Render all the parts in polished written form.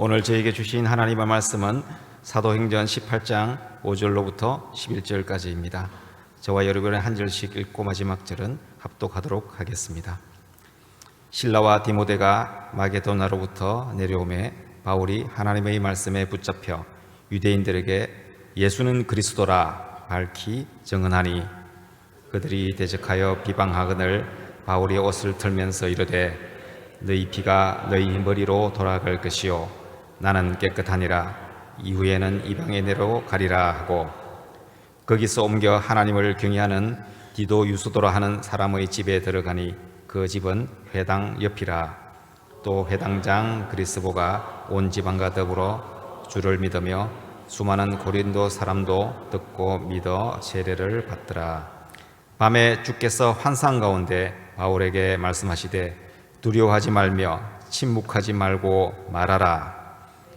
오늘 저에게 주신 하나님의 말씀은 사도행전 18장 5절로부터 11절까지입니다. 저와 여러분의 한 절씩 읽고 마지막 절은 합독하도록 하겠습니다. 실라와 디모데가 마게도나로부터 내려오매 바울이 하나님의 말씀에 붙잡혀 유대인들에게 예수는 그리스도라 밝히 증언하니 그들이 대적하여 비방하거늘 바울이 옷을 털면서 이르되 너희 피가 너희 머리로 돌아갈 것이요 나는 깨끗하니라 이후에는 이방의 내로 가리라 하고 거기서 옮겨 하나님을 경외하는 디도 유스도라 하는 사람의 집에 들어가니 그 집은 회당 옆이라. 또 회당장 그리스보가 온 지방과 더불어 주를 믿으며 수많은 고린도 사람도 듣고 믿어 세례를 받더라. 밤에 주께서 환상 가운데 바울에게 말씀하시되 두려워하지 말며 침묵하지 말고 말하라.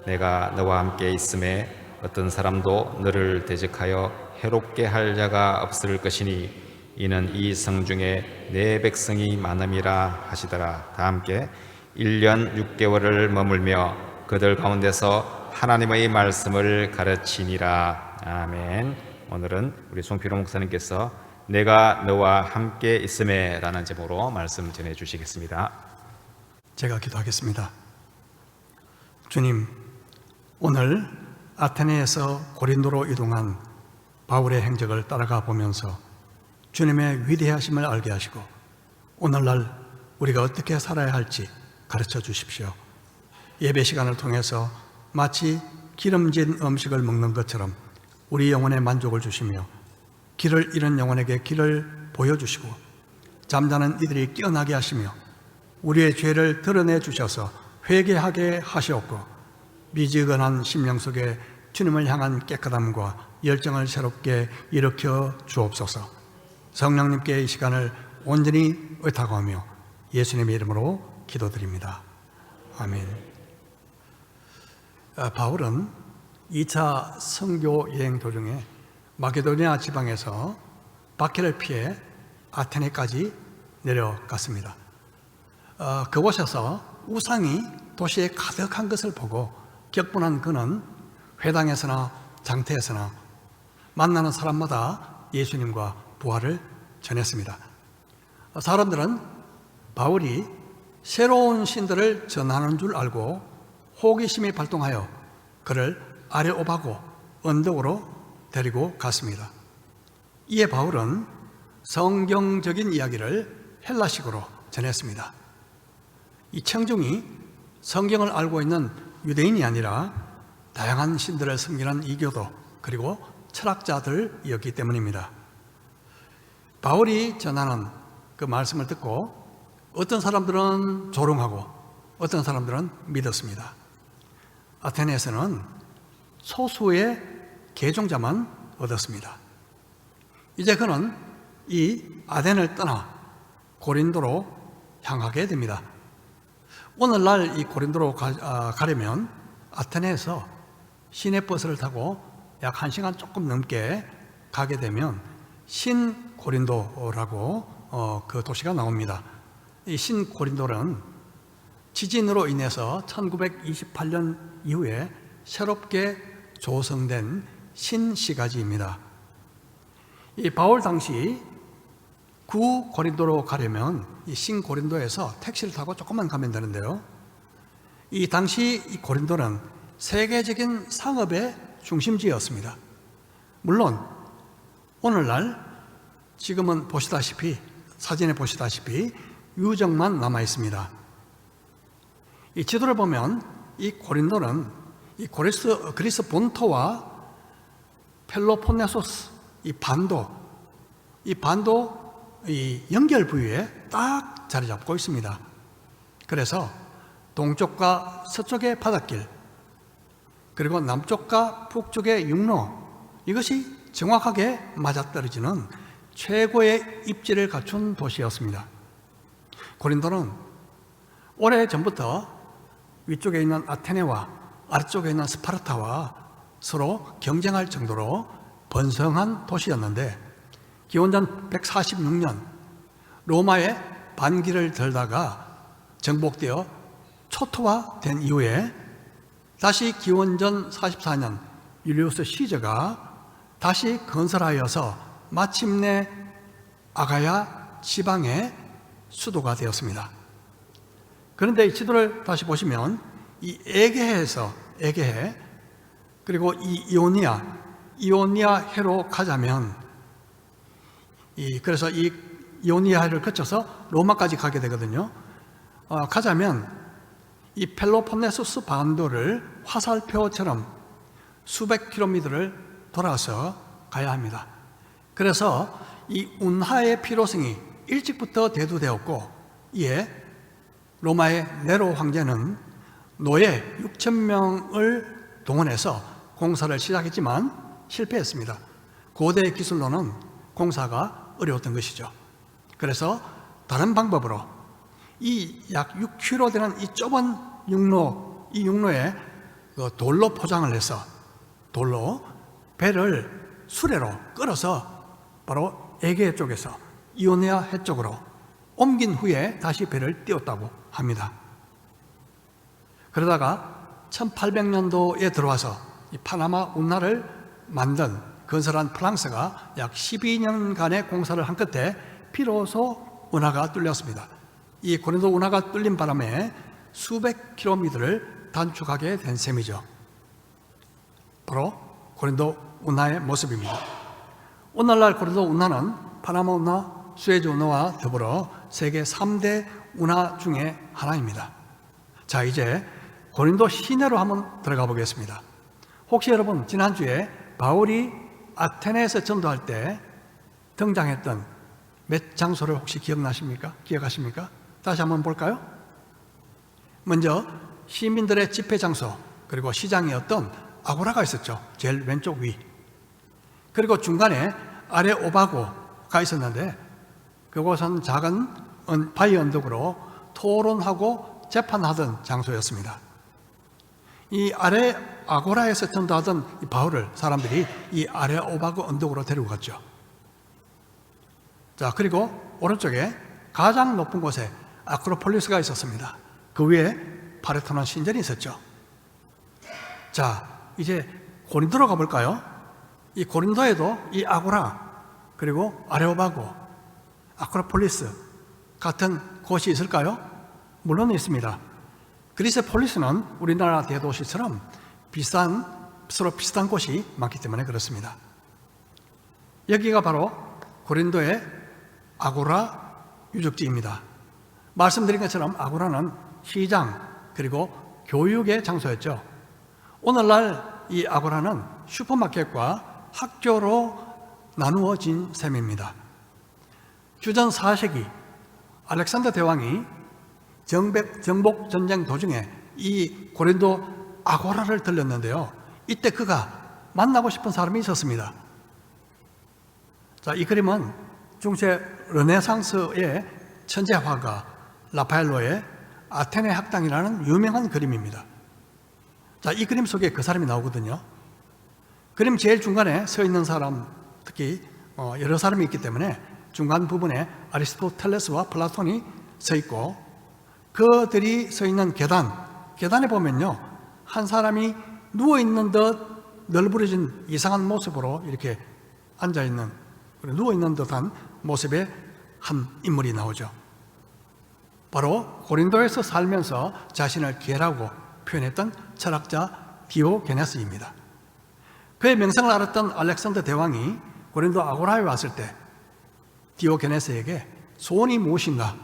내가 너와 함께 있음에 어떤 사람도 너를 대적하여 해롭게 할 자가 없을 것이니 이는 이 성 중에 내 백성이 많음이라 하시더라. 다 함께 1년 6개월을 머물며 그들 가운데서 하나님의 말씀을 가르치니라. 아멘. 오늘은 우리 송필호 목사님께서 내가 너와 함께 있음에 라는 제목으로 말씀 전해 주시겠습니다. 제가 기도하겠습니다. 주님, 오늘 아테네에서 고린도로 이동한 바울의 행적을 따라가 보면서 주님의 위대하심을 알게 하시고 오늘날 우리가 어떻게 살아야 할지 가르쳐 주십시오. 예배 시간을 통해서 마치 기름진 음식을 먹는 것처럼 우리 영혼에 만족을 주시며 길을 잃은 영혼에게 길을 보여주시고 잠자는 이들이 깨어나게 하시며 우리의 죄를 드러내 주셔서 회개하게 하시옵고 미지근한 심령 속에 주님을 향한 깨끗함과 열정을 새롭게 일으켜 주옵소서. 성령님께 이 시간을 온전히 의탁하며 예수님의 이름으로 기도드립니다. 아멘. 바울은 2차 선교 여행 도중에 마게도니아 지방에서 박해를 피해 아테네까지 내려갔습니다. 그곳에서 우상이 도시에 가득한 것을 보고 격분한 그는 회당에서나 장터에서나 만나는 사람마다 예수님과 부활을 전했습니다. 사람들은 바울이 새로운 신들을 전하는 줄 알고 호기심이 발동하여 그를 아레오바고 언덕으로 데리고 갔습니다. 이에 바울은 성경적인 이야기를 헬라식으로 전했습니다. 이 청중이 성경을 알고 있는 유대인이 아니라 다양한 신들을 섬기는 이교도 그리고 철학자들이었기 때문입니다. 바울이 전하는 그 말씀을 듣고 어떤 사람들은 조롱하고 어떤 사람들은 믿었습니다. 아테네에서는 소수의 개종자만 얻었습니다. 이제 그는 이 아덴을 떠나 고린도로 향하게 됩니다. 오늘날 이 고린도로 가려면 아테네에서 시내버스를 타고 약 1시간 조금 넘게 가게 되면 신고린도라고 그 도시가 나옵니다. 이 신고린도는 지진으로 인해서 1928년 이후에 새롭게 조성된 신시가지입니다. 이 바울 당시 구고린도로 가려면 이 신고린도에서 택시를 타고 조금만 가면 되는데요. 이 당시 이 고린도는 세계적인 상업의 중심지였습니다. 물론 오늘날 지금은 보시다시피 사진에 보시다시피 유적만 남아 있습니다. 이 지도를 보면 이 고린도는 이 그리스 본토와 펠로폰네소스 이 반도 이 연결 부위에 딱 자리 잡고 있습니다. 그래서 동쪽과 서쪽의 바닷길 그리고 남쪽과 북쪽의 육로 이것이 정확하게 맞아떨어지는 최고의 입지를 갖춘 도시였습니다. 고린도는 오래전부터 위쪽에 있는 아테네와 아래쪽에 있는 스파르타와 서로 경쟁할 정도로 번성한 도시였는데 기원전 146년 로마의 반기를 들다가 정복되어 초토화된 이후에 다시 기원전 44년 율리우스 시저가 다시 건설하여서 마침내 아가야 지방의 수도가 되었습니다. 그런데 이 지도를 다시 보시면 이 에게해 그리고 이 이오니아해로 가자면 그래서 이 이오니아해를 거쳐서 로마까지 가게 되거든요. 가자면 이 펠로폰네소스 반도를 화살표처럼 수백 킬로미터를 돌아서 가야 합니다. 그래서 이 운하의 필요성이 일찍부터 대두되었고, 이에 로마의 네로 황제는 노예 6,000명을 동원해서 공사를 시작했지만 실패했습니다. 고대 기술로는 공사가 어려웠던 것이죠. 그래서 다른 방법으로 이 약 6km 되는 이 좁은 육로, 이 육로에 돌로 포장을 해서 돌로 배를 수레로 끌어서 바로 에게 쪽에서 이오니아 해 쪽으로 옮긴 후에 다시 배를 띄웠다고 합니다. 그러다가 1800년도에 들어와서 이 파나마 운하를 건설한 프랑스가 약 12년간의 공사를 한 끝에 비로소 운하가 뚫렸습니다. 이 고린도 운하가 뚫린 바람에 수백 킬로미터를 단축하게 된 셈이죠. 바로 고린도 운하의 모습입니다. 오늘날 고린도 운하는 파나마 운하, 수에즈 운하와 더불어 세계 3대 운하 중에 하나입니다. 자, 이제 고린도 시내로 한번 들어가 보겠습니다. 혹시 여러분 지난주에 바울이 아테네에서 전도할 때 등장했던 몇 장소를 혹시 기억하십니까? 다시 한번 볼까요? 먼저 시민들의 집회 장소, 그리고 시장이었던 아고라가 있었죠. 제일 왼쪽 위. 그리고 중간에 아레오바고가 있었는데 그곳은 작은 바위 언덕으로 토론하고 재판하던 장소였습니다. 이 아고라에서 전도하던 이 바울을 사람들이 이 아레오바고 언덕으로 데리고 갔죠. 자, 그리고 오른쪽에 가장 높은 곳에 아크로폴리스가 있었습니다. 그 위에 파레토논 신전이 있었죠. 자, 이제 고린도로 가볼까요? 이 고린도에도 이 아고라, 그리고 아레오바고, 아크로폴리스 같은 곳이 있을까요? 물론 있습니다. 그리스 폴리스는 우리나라 대도시처럼 서로 비슷한 곳이 많기 때문에 그렇습니다. 여기가 바로 고린도의 아고라 유적지입니다. 말씀드린 것처럼 아고라는 시장 그리고 교육의 장소였죠. 오늘날 이 아고라는 슈퍼마켓과 학교로 나누어진 셈입니다. 주전 4세기 알렉산더 대왕이 정복 전쟁 도중에 이 고린도 아고라를 들렸는데요. 이때 그가 만나고 싶은 사람이 있었습니다. 자, 이 그림은 중세 르네상스의 천재 화가 라파엘로의 아테네 학당이라는 유명한 그림입니다. 자, 이 그림 속에 그 사람이 나오거든요. 그림 제일 중간에 서 있는 사람, 특히 여러 사람이 있기 때문에 중간 부분에 아리스토텔레스와 플라톤이 서 있고, 그들이 서 있는 계단에 보면요, 한 사람이 누워있는 듯 널브러진 이상한 모습으로 이렇게 앉아있는, 누워있는 듯한 모습의 한 인물이 나오죠. 바로 고린도에서 살면서 자신을 개라고 표현했던 철학자 디오게네스입니다. 그의 명성을 알았던 알렉산더 대왕이 고린도 아고라에 왔을 때 디오게네스에게 소원이 무엇인가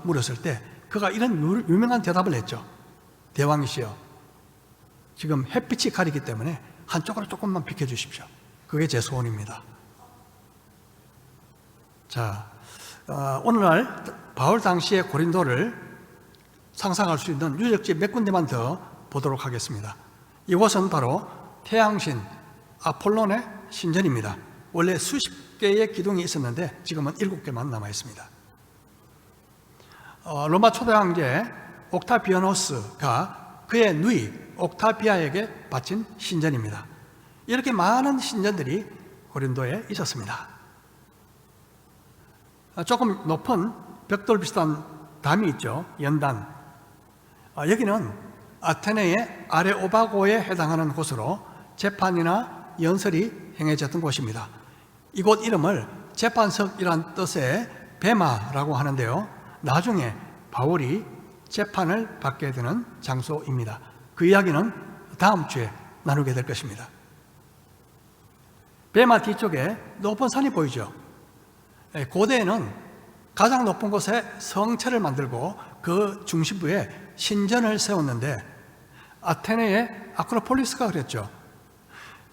물었을 때 그가 이런 유명한 대답을 했죠. 대왕이시여, 지금 햇빛이 가리기 때문에 한쪽으로 조금만 비켜주십시오. 그게 제 소원입니다. 자, 오늘날 바울 당시의 고린도를 상상할 수 있는 유적지 몇 군데만 더 보도록 하겠습니다. 이곳은 바로 태양신 아폴론의 신전입니다. 원래 수십 개의 기둥이 있었는데 지금은 7개만 남아 있습니다. 로마 초대 황제 옥타비아노스가 그의 누이 옥타비아에게 바친 신전입니다. 이렇게 많은 신전들이 고린도에 있었습니다. 조금 높은 벽돌 비슷한 담이 있죠. 연단. 여기는 아테네의 아레오바고에 해당하는 곳으로 재판이나 연설이 행해졌던 곳입니다. 이곳 이름을 재판석이란 뜻의 베마라고 하는데요, 나중에 바울이 재판을 받게 되는 장소입니다. 그 이야기는 다음 주에 나누게 될 것입니다. 베마 뒤쪽에 높은 산이 보이죠. 고대에는 가장 높은 곳에 성체를 만들고 그 중심부에 신전을 세웠는데, 아테네의 아크로폴리스가 그랬죠.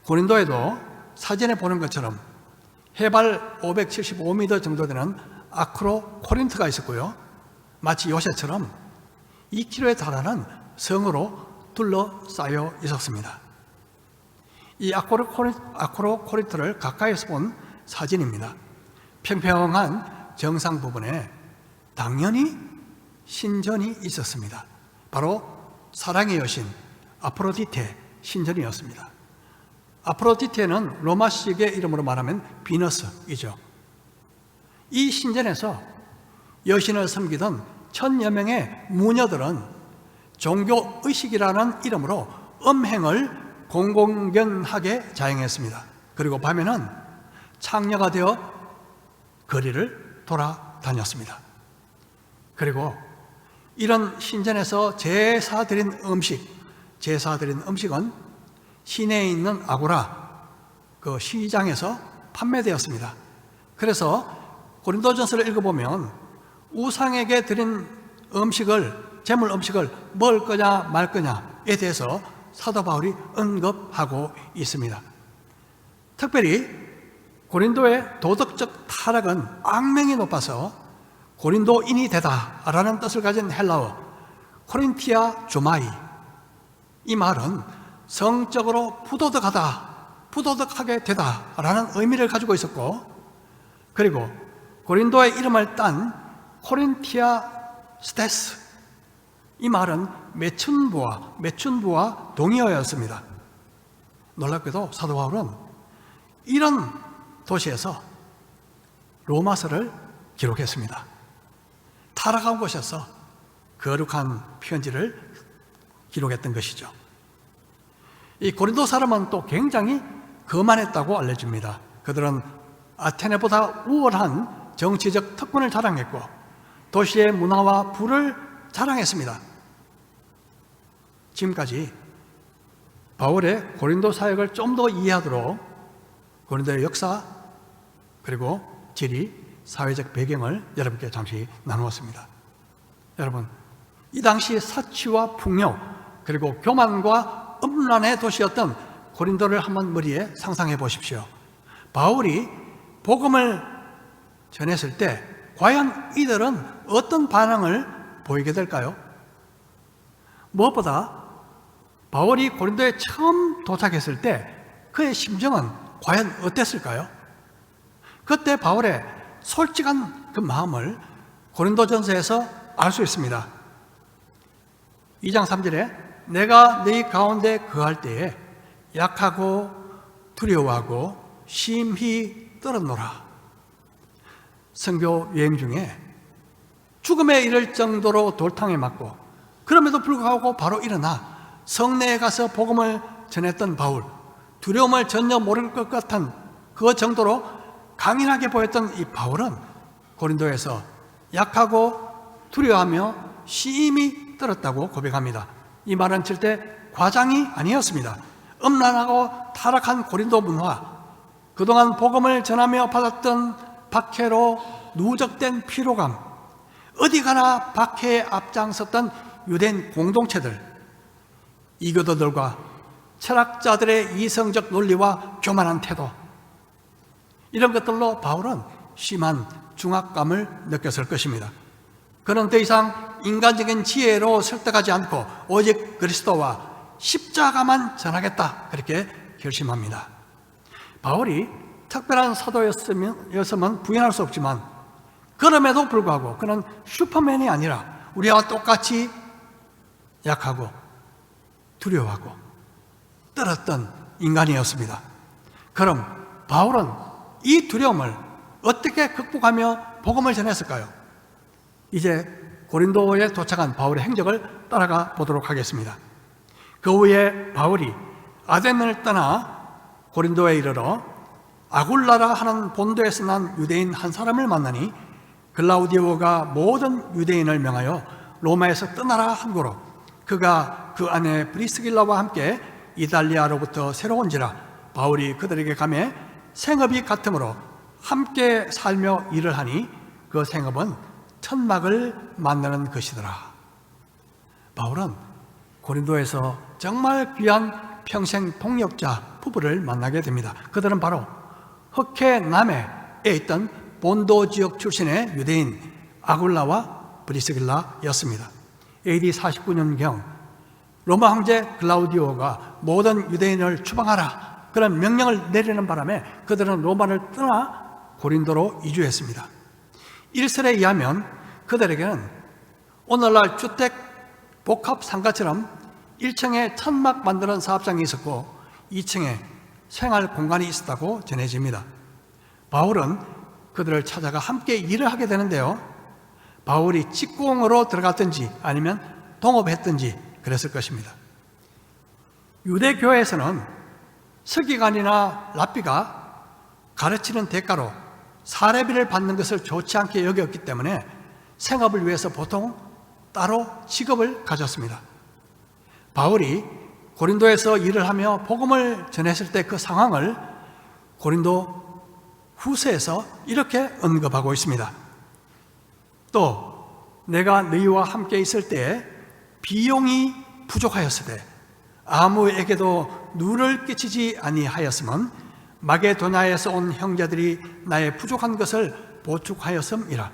고린도에도 사진에 보는 것처럼 해발 575m 정도 되는 아크로코린트가 있었고요, 마치 요새처럼 2km에 달하는 성으로 둘러싸여 있었습니다. 이 아크로코린트를 가까이서 본 사진입니다. 평평한 정상 부분에 당연히 신전이 있었습니다. 바로 사랑의 여신 아프로디테 신전이었습니다. 아프로디테는 로마식의 이름으로 말하면 비너스이죠. 이 신전에서 여신을 섬기던 1000여 명의 무녀들은 종교의식이라는 이름으로 음행을 공공연하게 자행했습니다. 그리고 밤에는 창녀가 되어 거리를 돌아다녔습니다. 그리고 이런 신전에서 제사드린 음식은 시내에 있는 아고라, 그 시장에서 판매되었습니다. 그래서 고린도전서를 읽어보면 우상에게 드린 제물 음식을 먹을 거냐 말 거냐에 대해서 사도 바울이 언급하고 있습니다. 특별히 고린도의 도덕적 타락은 악명이 높아서 고린도인이 되다라는 뜻을 가진 헬라어 코린티아 조마이, 이 말은 성적으로 부도덕하게 되다라는 의미를 가지고 있었고, 그리고 고린도의 이름을 딴 코린티아 스테스, 이 말은 매춘부와 동의어였습니다. 놀랍게도 사도 바울은 이런 도시에서 로마서를 기록했습니다. 타락한 곳에서 거룩한 편지를 기록했던 것이죠. 이 고린도 사람은 또 굉장히 거만했다고 알려집니다. 그들은 아테네보다 우월한 정치적 특권을 자랑했고 도시의 문화와 부를 자랑했습니다. 지금까지 바울의 고린도 사역을 좀 더 이해하도록 고린도의 역사 그리고 지리, 사회적 배경을 여러분께 잠시 나누었습니다. 여러분, 이 당시 사치와 풍요 그리고 교만과 음란의 도시였던 고린도를 한번 머리에 상상해 보십시오. 바울이 복음을 전했을 때 과연 이들은 어떤 반응을 보이게 될까요? 무엇보다 바울이 고린도에 처음 도착했을 때 그의 심정은 과연 어땠을까요? 그때 바울의 솔직한 그 마음을 고린도전서에서 알 수 있습니다. 2장 3절에 내가 너희 가운데 거할 때에 약하고 두려워하고 심히 떨었노라. 선교 여행 중에 죽음에 이를 정도로 돌탕에 맞고 그럼에도 불구하고 바로 일어나 성내에 가서 복음을 전했던 바울, 두려움을 전혀 모를 것 같은 그 정도로 강인하게 보였던 이 바울은 고린도에서 약하고 두려워하며 심히 떨었다고 고백합니다. 이 말은 절대 과장이 아니었습니다. 음란하고 타락한 고린도 문화, 그동안 복음을 전하며 받았던 박해로 누적된 피로감, 어디 가나 박해에 앞장섰던 유대인 공동체들, 이교도들과 철학자들의 이성적 논리와 교만한 태도, 이런 것들로 바울은 심한 중압감을 느꼈을 것입니다. 그는 더 이상 인간적인 지혜로 설득하지 않고 오직 그리스도와 십자가만 전하겠다, 그렇게 결심합니다. 바울이 특별한 사도였으면 부인할 수 없지만 그럼에도 불구하고 그는 슈퍼맨이 아니라 우리와 똑같이 약하고 두려워하고 떨었던 인간이었습니다. 그럼 바울은 이 두려움을 어떻게 극복하며 복음을 전했을까요? 이제 고린도에 도착한 바울의 행적을 따라가 보도록 하겠습니다. 그 후에 바울이 아덴을 떠나 고린도에 이르러 아굴라라 하는 본도에서 난 유대인 한 사람을 만나니 글라우디오가 모든 유대인을 명하여 로마에서 떠나라 한고로 그가 그 아내 브리스길라와 함께 이달리아로부터 새로 온지라 바울이 그들에게 가매 생업이 같으므로 함께 살며 일을 하니 그 생업은 천막을 만드는 것이더라. 바울은 고린도에서 정말 귀한 평생 동역자 부부를 만나게 됩니다. 그들은 바로 흑해 남해에 있던 본도 지역 출신의 유대인 아굴라와 브리스길라였습니다. AD 49년경 로마 황제 글라우디오가 모든 유대인을 추방하라 그런 명령을 내리는 바람에 그들은 로마를 떠나 고린도로 이주했습니다. 일설에 의하면 그들에게는 오늘날 주택 복합 상가처럼 1층에 천막 만드는 사업장이 있었고 2층에 생활 공간이 있었다고 전해집니다. 바울은 그들을 찾아가 함께 일을 하게 되는데요, 바울이 직공으로 들어갔든지 아니면 동업했든지 그랬을 것입니다. 유대교회에서는 서기관이나 랍비가 가르치는 대가로 사례비를 받는 것을 좋지 않게 여겼기 때문에 생업을 위해서 보통 따로 직업을 가졌습니다. 바울이 고린도에서 일을 하며 복음을 전했을 때 그 상황을 고린도 후서에서 이렇게 언급하고 있습니다. 또 내가 너희와 함께 있을 때 비용이 부족하였으되 아무에게도 누를 끼치지 아니하였으면 마게도냐에서 온 형제들이 나의 부족한 것을 보충하였음이라.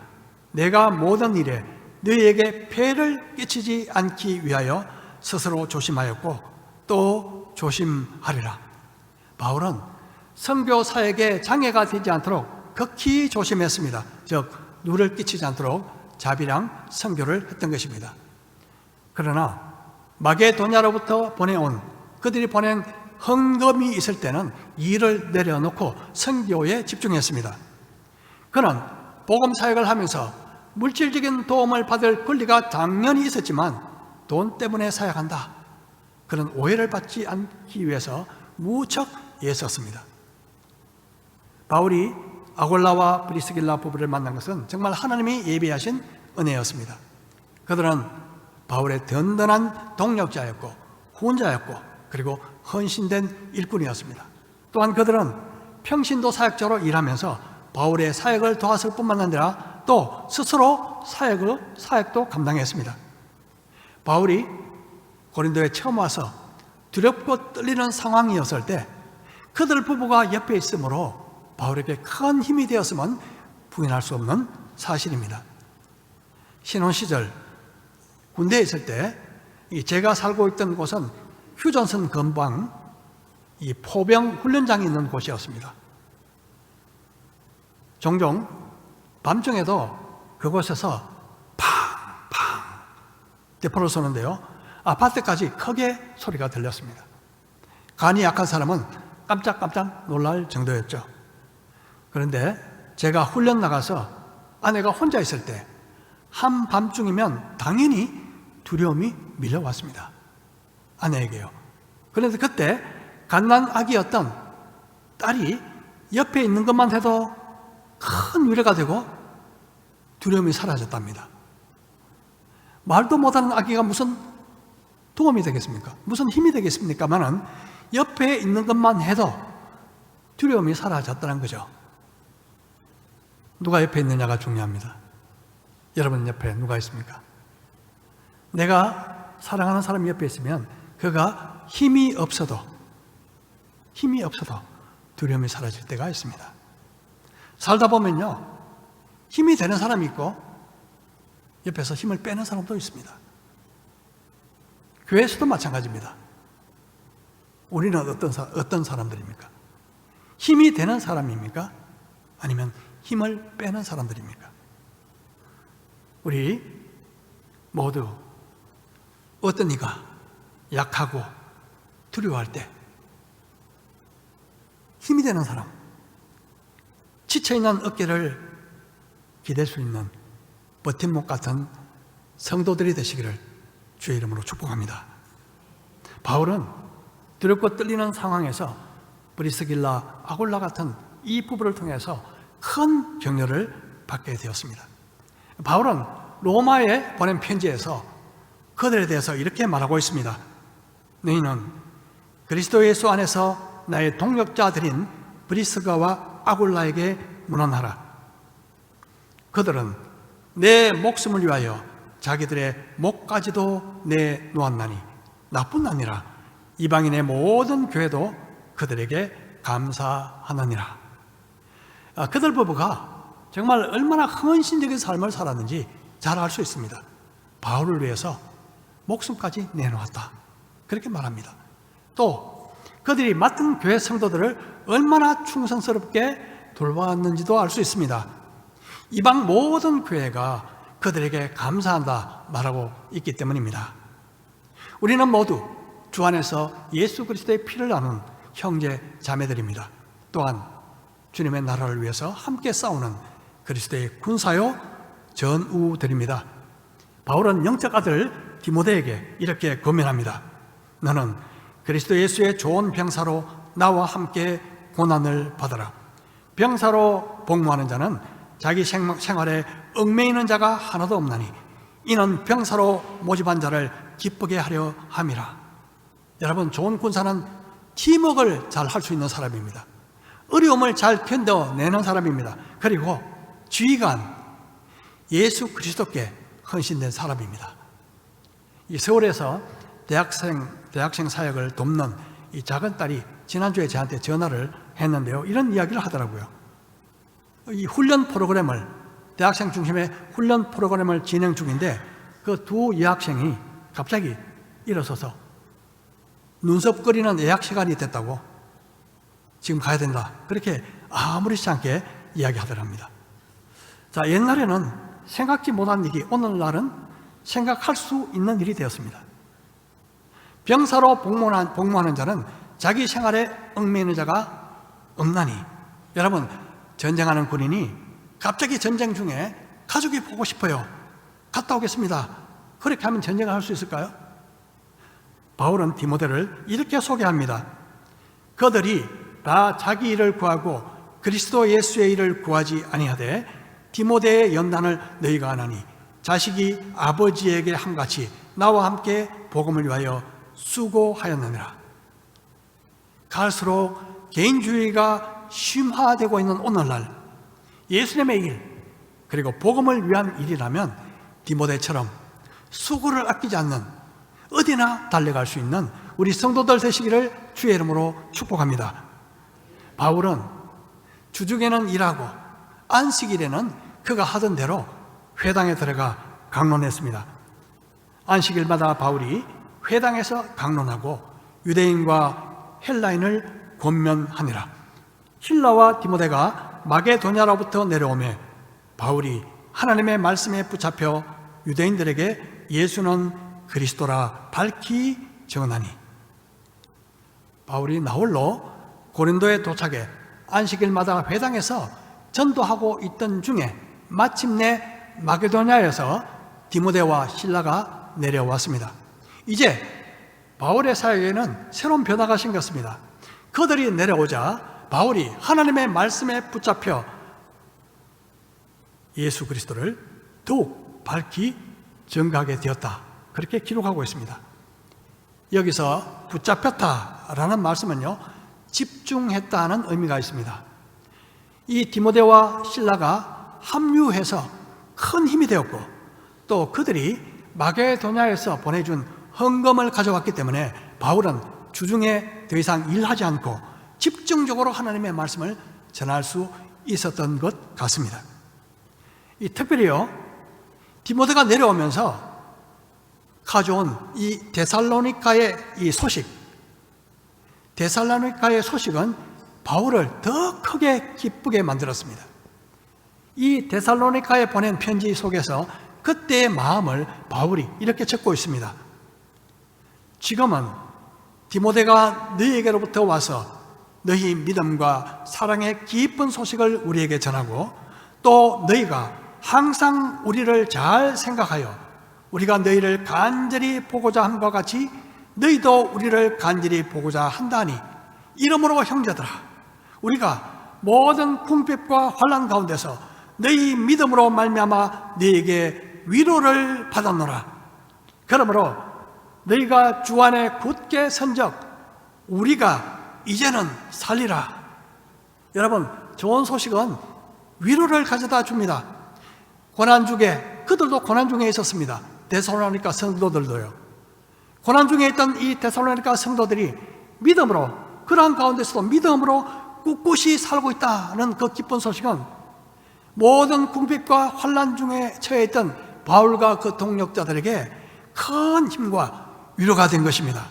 내가 모든 일에 너희에게 폐를 끼치지 않기 위하여 스스로 조심하였고 또 조심하리라. 바울은 선교 사역에 장애가 되지 않도록 극히 조심했습니다. 즉 누를 끼치지 않도록 자비랑 선교를 했던 것입니다. 그러나 마게도냐로부터 보내온 그들이 보낸 헌금이 있을 때는 일을 내려놓고 선교에 집중했습니다. 그는 복음 사역을 하면서 물질적인 도움을 받을 권리가 당연히 있었지만 돈 때문에 사역한다, 그런 오해를 받지 않기 위해서 무척 애썼습니다. 바울이 아골라와 브리스길라 부부를 만난 것은 정말 하나님이 예비하신 은혜였습니다. 그들은 바울의 든든한 동력자였고 후원자였고 그리고 헌신된 일꾼이었습니다. 또한 그들은 평신도 사역자로 일하면서 바울의 사역을 도왔을 뿐만 아니라 또 스스로 사역도 감당했습니다. 바울이 고린도에 처음 와서 두렵고 떨리는 상황이었을 때 그들 부부가 옆에 있으므로 바울에게 큰 힘이 되었음은 부인할 수 없는 사실입니다. 신혼 시절 군대에 있을 때 제가 살고 있던 곳은 휴전선 근방 이 포병 훈련장이 있는 곳이었습니다. 종종 밤중에도 그곳에서 팡팡 대포를 쏘는데요, 아파트까지 크게 소리가 들렸습니다. 간이 약한 사람은 깜짝깜짝 놀랄 정도였죠. 그런데 제가 훈련 나가서 아내가 혼자 있을 때 한밤중이면 당연히 두려움이 밀려왔습니다. 아내에게요. 그런데 그때 갓난 아기였던 딸이 옆에 있는 것만 해도 큰 위로가 되고 두려움이 사라졌답니다. 말도 못하는 아기가 무슨 도움이 되겠습니까? 무슨 힘이 되겠습니까만은 옆에 있는 것만 해도 두려움이 사라졌다는 거죠. 누가 옆에 있느냐가 중요합니다. 여러분 옆에 누가 있습니까? 내가 사랑하는 사람이 옆에 있으면 그가 힘이 없어도 두려움이 사라질 때가 있습니다. 살다 보면요, 힘이 되는 사람이 있고 옆에서 힘을 빼는 사람도 있습니다. 교회에서도 마찬가지입니다. 우리는 어떤 사람들입니까? 힘이 되는 사람입니까? 아니면 힘을 빼는 사람들입니까? 우리 모두 어떤 이가 약하고 두려워할 때 힘이 되는 사람, 지쳐있는 어깨를 기댈 수 있는 버팀목 같은 성도들이 되시기를 주의 이름으로 축복합니다. 바울은 두렵고 떨리는 상황에서 브리스길라, 아굴라 같은 이 부부를 통해서 큰 격려를 받게 되었습니다. 바울은 로마에 보낸 편지에서 그들에 대해서 이렇게 말하고 있습니다. 너희는 그리스도 예수 안에서 나의 동역자들인 브리스가와 아굴라에게 문안하라. 그들은 내 목숨을 위하여 자기들의 목까지도 내놓았나니 나뿐 아니라 이방인의 모든 교회도 그들에게 감사하느니라. 그들 부부가 정말 얼마나 헌신적인 삶을 살았는지 잘 알 수 있습니다. 바울을 위해서 목숨까지 내놓았다, 그렇게 말합니다. 또 그들이 맡은 교회 성도들을 얼마나 충성스럽게 돌보았는지도 알 수 있습니다. 이방 모든 교회가 그들에게 감사한다 말하고 있기 때문입니다. 우리는 모두 주 안에서 예수 그리스도의 피를 나눈 형제 자매들입니다. 또한 주님의 나라를 위해서 함께 싸우는 그리스도의 군사요 전우들입니다. 바울은 영적 아들 디모데에게 이렇게 권면합니다. 너는 그리스도 예수의 좋은 병사로 나와 함께 고난을 받아라. 병사로 복무하는 자는 자기 생활에 얽매이는 자가 하나도 없나니 이는 병사로 모집한 자를 기쁘게 하려 함이라. 여러분, 좋은 군사는 팀워크를 잘 할 수 있는 사람입니다. 어려움을 잘 견뎌내는 사람입니다. 그리고 지휘관 예수 그리스도께 헌신된 사람입니다. 이 서울에서 대학생 사역을 돕는 이 작은 딸이 지난주에 저한테 전화를 했는데요, 이런 이야기를 하더라고요. 이 훈련 프로그램을, 대학생 중심의 훈련 프로그램을 진행 중인데 그 두 여학생이 갑자기 일어서서 눈썹거리는 예약 시간이 됐다고, 지금 가야 된다, 그렇게 아무렇지 않게 이야기하더랍니다. 자, 옛날에는 생각지 못한 일이 오늘날은 생각할 수 있는 일이 되었습니다. 병사로 복무하는 자는 자기 생활에 얽매이는 자가 없나니. 여러분, 전쟁하는 군인이 갑자기 전쟁 중에 가족이 보고 싶어요, 갔다 오겠습니다, 그렇게 하면 전쟁을 할 수 있을까요? 바울은 디모데를 이렇게 소개합니다. 그들이 다 자기 일을 구하고 그리스도 예수의 일을 구하지 아니하되 디모데의 연단을 너희가 아나니 자식이 아버지에게 함같이 나와 함께 복음을 위하여 수고하였느니라. 갈수록 개인주의가 심화되고 있는 오늘날 예수님의 일, 그리고 복음을 위한 일이라면 디모데처럼 수고를 아끼지 않는, 어디나 달려갈 수 있는 우리 성도들 되시기를 주의 이름으로 축복합니다. 바울은 주중에는 일하고 안식일에는 그가 하던 대로 회당에 들어가 강론했습니다. 안식일마다 바울이 회당에서 강론하고 유대인과 헬라인을 권면하니라. 실라와 디모데가 마게도냐로부터 내려오매 바울이 하나님의 말씀에 붙잡혀 유대인들에게 예수는 그리스도라 밝히 전하니. 바울이 나홀로 고린도에 도착해 안식일마다 회당에서 전도하고 있던 중에 마침내 마게도냐에서 디모데와 실라가 내려왔습니다. 이제 바울의 사역에는 새로운 변화가 생겼습니다. 그들이 내려오자 바울이 하나님의 말씀에 붙잡혀 예수 그리스도를 더욱 밝히 전가하게 되었다, 그렇게 기록하고 있습니다. 여기서 붙잡혔다라는 말씀은요, 집중했다는 의미가 있습니다. 이 디모데와 실라가 합류해서 큰 힘이 되었고, 또 그들이 마게도냐에서 보내준 헌금을 가져왔기 때문에 바울은 주중에 더 이상 일하지 않고 집중적으로 하나님의 말씀을 전할 수 있었던 것 같습니다. 이 특별히요, 디모데가 내려오면서 가져온 이 데살로니가의 이 소식, 데살로니가의 소식은 바울을 더 크게 기쁘게 만들었습니다. 이 데살로니가에 보낸 편지 속에서 그때의 마음을 바울이 이렇게 적고 있습니다. 지금은 디모데가 너희에게로부터 와서 너희 믿음과 사랑의 깊은 소식을 우리에게 전하고, 또 너희가 항상 우리를 잘 생각하여 우리가 너희를 간절히 보고자 함과 같이 너희도 우리를 간절히 보고자 한다니 이러므로 형제들아 우리가 모든 궁핍과 환난 가운데서 너희 믿음으로 말미암아 너희에게 위로를 받았노라. 그러므로 너희가 주 안에 굳게 선적 우리가 이제는 살리라. 여러분, 좋은 소식은 위로를 가져다 줍니다. 고난 중에, 그들도 고난 중에 있었습니다. 데살로니가 성도들도요. 고난 중에 있던 이 데살로니가 성도들이 믿음으로, 그러한 가운데서도 믿음으로 꿋꿋이 살고 있다는 그 기쁜 소식은 모든 궁핍과 환난 중에 처해 있던 바울과 그 동력자들에게 큰 힘과 위로가 된 것입니다.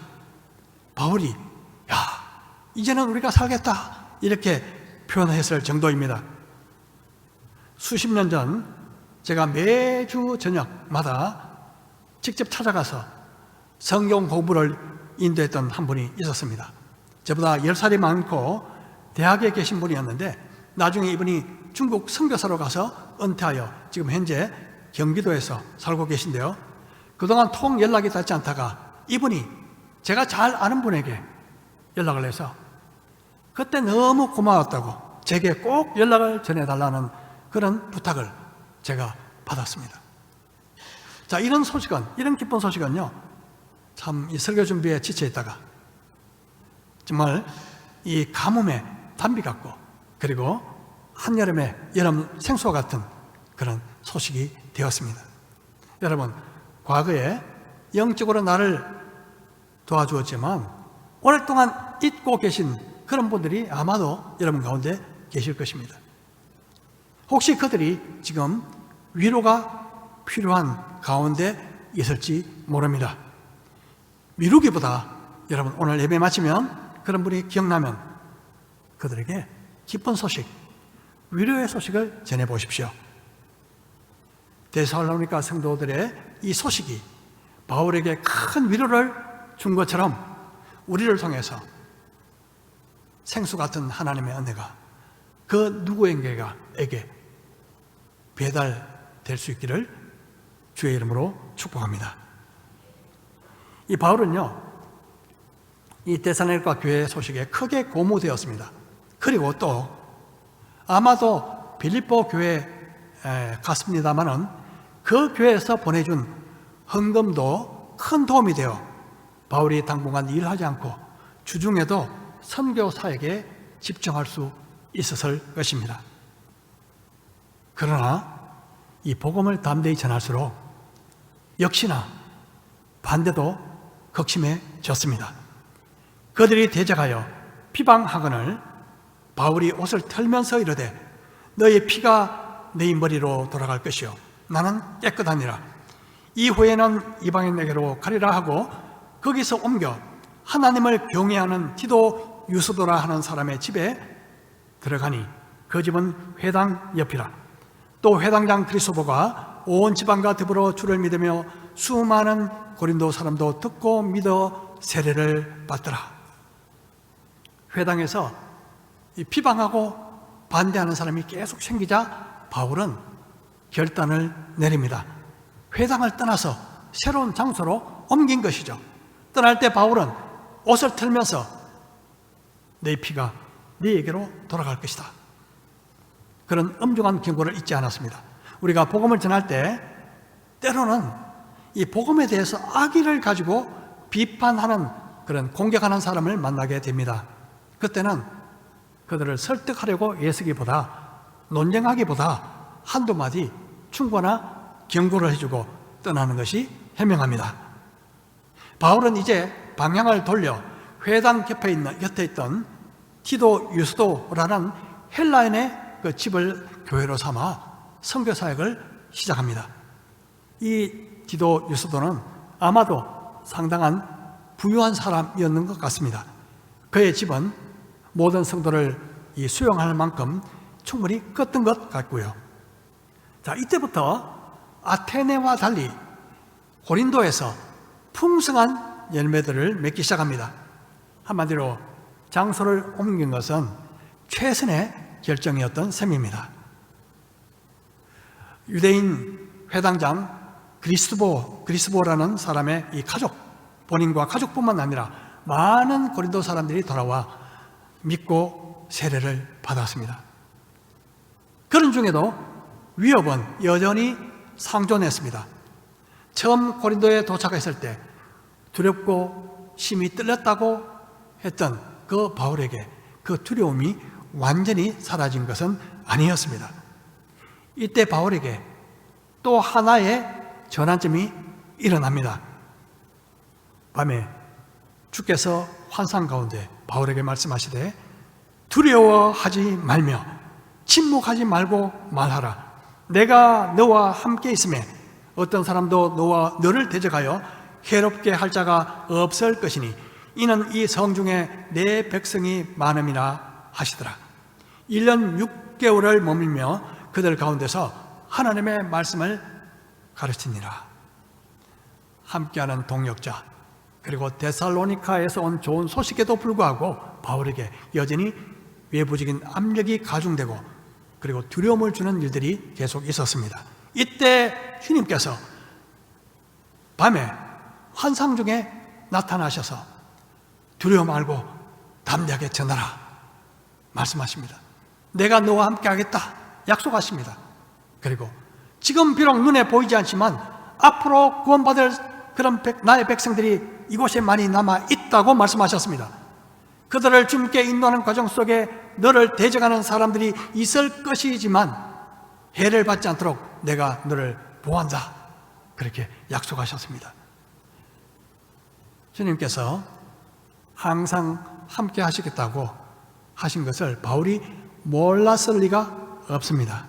바울이 야, 이제는 우리가 살겠다 이렇게 표현했을 정도입니다. 수십 년 전 제가 매주 저녁마다 직접 찾아가서 성경 공부를 인도했던 한 분이 있었습니다. 저보다 10살이 많고 대학에 계신 분이었는데 나중에 이분이 중국 선교사로 가서 은퇴하여 지금 현재 경기도에서 살고 계신데요. 그동안 통 연락이 닿지 않다가 이분이 제가 잘 아는 분에게 연락을 해서 그때 너무 고마웠다고 제게 꼭 연락을 전해달라는 그런 부탁을 제가 받았습니다. 자, 이런 소식은, 이런 기쁜 소식은요, 참 이 설교 준비에 지쳐있다가 정말 이 가뭄에 단비 같고 그리고 한여름에 여름 생수와 같은 그런 소식이 되었습니다. 여러분, 과거에 영적으로 나를 도와주었지만 오랫동안 잊고 계신 그런 분들이 아마도 여러분 가운데 계실 것입니다. 혹시 그들이 지금 위로가 필요한 가운데 있을지 모릅니다. 미루기보다 여러분 오늘 예배 마치면 그런 분이 기억나면 그들에게 기쁜 소식, 위로의 소식을 전해보십시오. 데살로니가 성도들의 이 소식이 바울에게 큰 위로를 준 것처럼 우리를 통해서 생수 같은 하나님의 은혜가 그 누구에게 배달될 수 있기를 주의 이름으로 축복합니다. 이 바울은요, 이 데살로니가 교회 소식에 크게 고무되었습니다. 그리고 또 아마도 빌립보 교회에 갔습니다마는 그 교회에서 보내준 헌금도 큰 도움이 되어 바울이 당분간 일하지 않고 주중에도 선교 사역에 집중할 수 있었을 것입니다. 그러나 이 복음을 담대히 전할수록 역시나 반대도 극심해졌습니다. 그들이 대적하여 비방하거늘 바울이 옷을 털면서 이르되 너의 피가 네 머리로 돌아갈 것이요 나는 깨끗하니라. 이후에는 이방인에게로 가리라 하고 거기서 옮겨 하나님을 경외하는 디도 유스도라 하는 사람의 집에 들어가니 그 집은 회당 옆이라. 또 회당장 크리스토보가 온 지방과 더불어 주를 믿으며 수많은 고린도 사람도 듣고 믿어 세례를 받더라. 회당에서 비방하고 반대하는 사람이 계속 생기자 바울은 결단을 내립니다. 회당을 떠나서 새로운 장소로 옮긴 것이죠. 떠날 때 바울은 옷을 털면서 내 피가 네에게로 돌아갈 것이다. 그런 엄중한 경고를 잊지 않았습니다. 우리가 복음을 전할 때 때로는 이 복음에 대해서 악의를 가지고 비판하는 그런 공격하는 사람을 만나게 됩니다. 그때는 그들을 설득하려고 애쓰기보다 논쟁하기보다 한두 마디 충고나 경고를 해주고 떠나는 것이 현명합니다. 바울은 이제 방향을 돌려 회당 곁에 있던 디도 유스도라는 헬라인의 그 집을 교회로 삼아 선교 사역을 시작합니다. 이 디도 유스도는 아마도 상당한 부유한 사람이었는 것 같습니다. 그의 집은 모든 성도를 수용할 만큼 충분히 컸던 것 같고요. 자, 이때부터 아테네와 달리 고린도에서 풍성한 열매들을 맺기 시작합니다. 한마디로 장소를 옮긴 것은 최선의 결정이었던 셈입니다. 유대인 회당장 그리스보라는 사람의 이 가족, 본인과 가족뿐만 아니라 많은 고린도 사람들이 돌아와 믿고 세례를 받았습니다. 그런 중에도 위협은 여전히 상존했습니다. 처음 고린도에 도착했을 때 두렵고 심히 떨렸다고 했던 그 바울에게 그 두려움이 완전히 사라진 것은 아니었습니다. 이때 바울에게 또 하나의 전환점이 일어납니다. 밤에 주께서 환상 가운데 바울에게 말씀하시되 두려워하지 말며 침묵하지 말고 말하라. 내가 너와 함께 있음에 어떤 사람도 너를 대적하여 해롭게 할 자가 없을 것이니 이는 이 성중에 내 백성이 많음이라 하시더라. 1년 6개월을 머물며 그들 가운데서 하나님의 말씀을 가르치니라. 함께하는 동역자, 그리고 데살로니카에서 온 좋은 소식에도 불구하고 바울에게 여전히 외부적인 압력이 가중되고 그리고 두려움을 주는 일들이 계속 있었습니다. 이때 주님께서 밤에 환상 중에 나타나셔서 두려워 말고 담대하게 전하라 말씀하십니다. 내가 너와 함께 하겠다 약속하십니다. 그리고 지금 비록 눈에 보이지 않지만 앞으로 구원받을 그런 나의 백성들이 이곳에 많이 남아 있다고 말씀하셨습니다. 그들을 주님께 인도하는 과정 속에 너를 대적하는 사람들이 있을 것이지만 해를 받지 않도록 내가 너를 보호한다, 그렇게 약속하셨습니다. 주님께서 항상 함께 하시겠다고 하신 것을 바울이 몰랐을 리가 없습니다.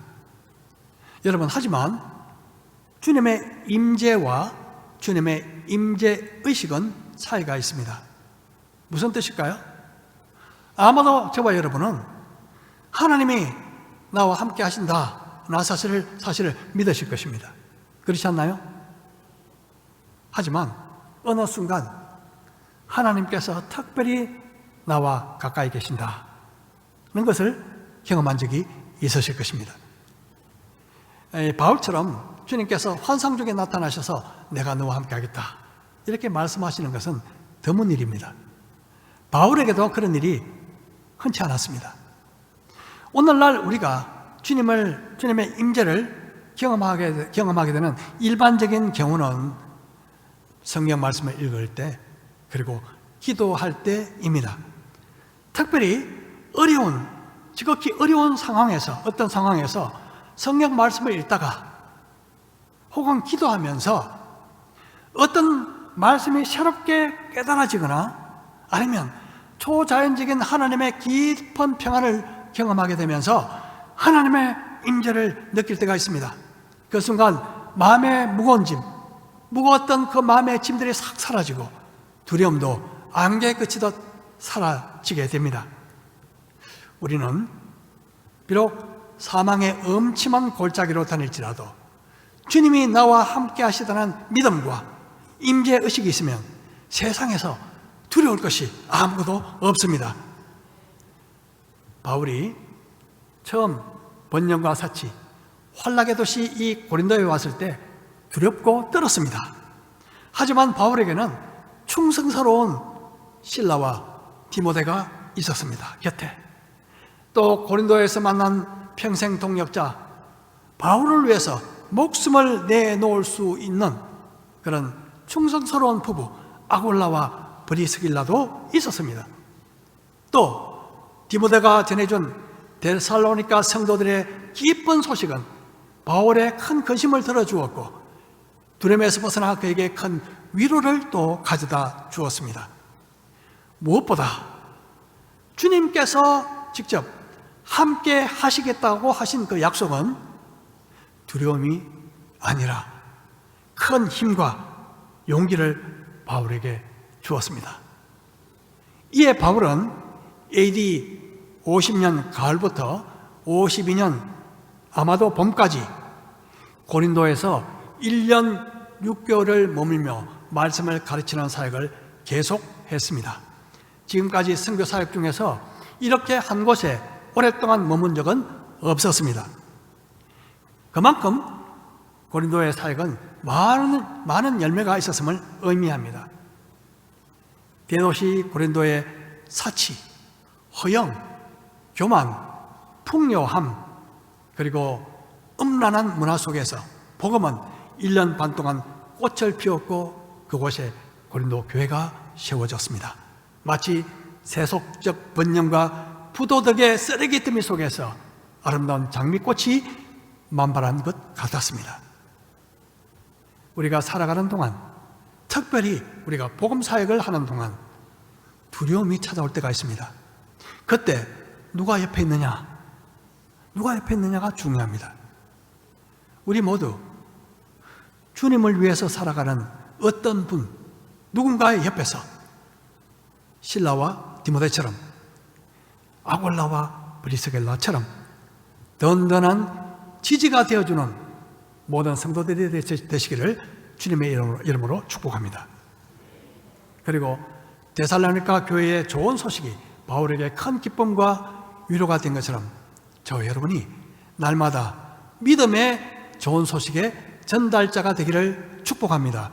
여러분, 하지만 주님의 임재와 주님의 임재의식은 차이가 있습니다. 무슨 뜻일까요? 아마도 저와 여러분은 하나님이 나와 함께 하신다, 나 사실을 믿으실 것입니다. 그렇지 않나요? 하지만 어느 순간 하나님께서 특별히 나와 가까이 계신다는 것을 경험한 적이 있으실 것입니다. 바울처럼 주님께서 환상 중에 나타나셔서 내가 너와 함께 하겠다 이렇게 말씀하시는 것은 드문 일입니다. 바울에게도 그런 일이 흔치 않았습니다. 오늘날 우리가 주님의 임재를 경험하게 되는 일반적인 경우는 성경 말씀을 읽을 때 그리고 기도할 때입니다. 특별히 지극히 어려운 상황에서, 어떤 상황에서 성경 말씀을 읽다가 혹은 기도하면서 어떤 말씀이 새롭게 깨달아지거나 아니면 초자연적인 하나님의 깊은 평안을 경험하게 되면서 하나님의 임재를 느낄 때가 있습니다. 그 순간 마음의 무거웠던 그 마음의 짐들이 싹 사라지고 두려움도 안개에 그치듯 사라지게 됩니다. 우리는 비록 사망의 음침한 골짜기로 다닐지라도 주님이 나와 함께 하시다는 믿음과 임재의식이 있으면 세상에서 두려울 것이 아무것도 없습니다. 바울이 처음 번영과 사치, 환락의 도시 이 고린도에 왔을 때 두렵고 떨었습니다. 하지만 바울에게는 충성스러운 실라와 디모데가 있었습니다. 곁에. 또 고린도에서 만난 평생 동역자 바울을 위해서 목숨을 내놓을 수 있는 그런 충성스러운 부부 아굴라와 브리스길라도 있었습니다. 또 디모데가 전해준 데살로니가 성도들의 기쁜 소식은 바울의 큰 근심을 들어주었고 두려움에서 벗어나 그에게 큰 위로를 또 가져다 주었습니다. 무엇보다 주님께서 직접 함께 하시겠다고 하신 그 약속은 두려움이 아니라 큰 힘과 용기를 바울에게 주었습니다. 이에 바울은 AD 50년 가을부터 52년 아마도 봄까지 고린도에서 1년 6개월을 머물며 말씀을 가르치는 사역을 계속했습니다. 지금까지 선교 사역 중에서 이렇게 한 곳에 오랫동안 머문 적은 없었습니다. 그만큼 고린도의 사역은 많은 열매가 있었음을 의미합니다. 대도시 고린도의 사치, 허영, 교만, 풍요함, 그리고 음란한 문화 속에서 복음은 1년 반 동안 꽃을 피웠고 그곳에 고린도 교회가 세워졌습니다. 마치 세속적 번영과 부도덕의 쓰레기더미 속에서 아름다운 장미꽃이 만발한 것 같았습니다. 우리가 살아가는 동안, 특별히 우리가 복음 사역을 하는 동안 두려움이 찾아올 때가 있습니다. 그때 누가 옆에 있느냐, 누가 옆에 있느냐가 중요합니다. 우리 모두 주님을 위해서 살아가는 어떤 분, 누군가의 옆에서 실라와 디모데처럼, 아골라와 브리스겔라처럼 든든한 지지가 되어주는 모든 성도들이 되시기를 주님의 이름으로 축복합니다. 그리고 데살로니가 교회의 좋은 소식이 바울에게 큰 기쁨과 위로가 된 것처럼 저 여러분이 날마다 믿음의 좋은 소식의 전달자가 되기를 축복합니다.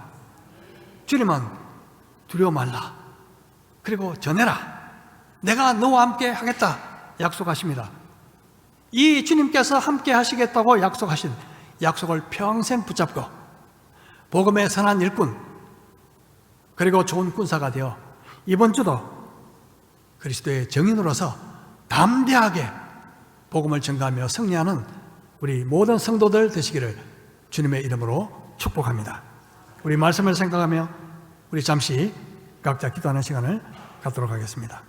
주님은 두려워 말라, 그리고 전해라, 내가 너와 함께 하겠다 약속하십니다. 이 주님께서 함께 하시겠다고 약속하신 약속을 평생 붙잡고 복음의 선한 일꾼, 그리고 좋은 군사가 되어 이번 주도 그리스도의 증인으로서 담대하게 복음을 전가하며 승리하는 우리 모든 성도들 되시기를 주님의 이름으로 축복합니다. 우리 말씀을 생각하며 우리 잠시 각자 기도하는 시간을 갖도록 하겠습니다.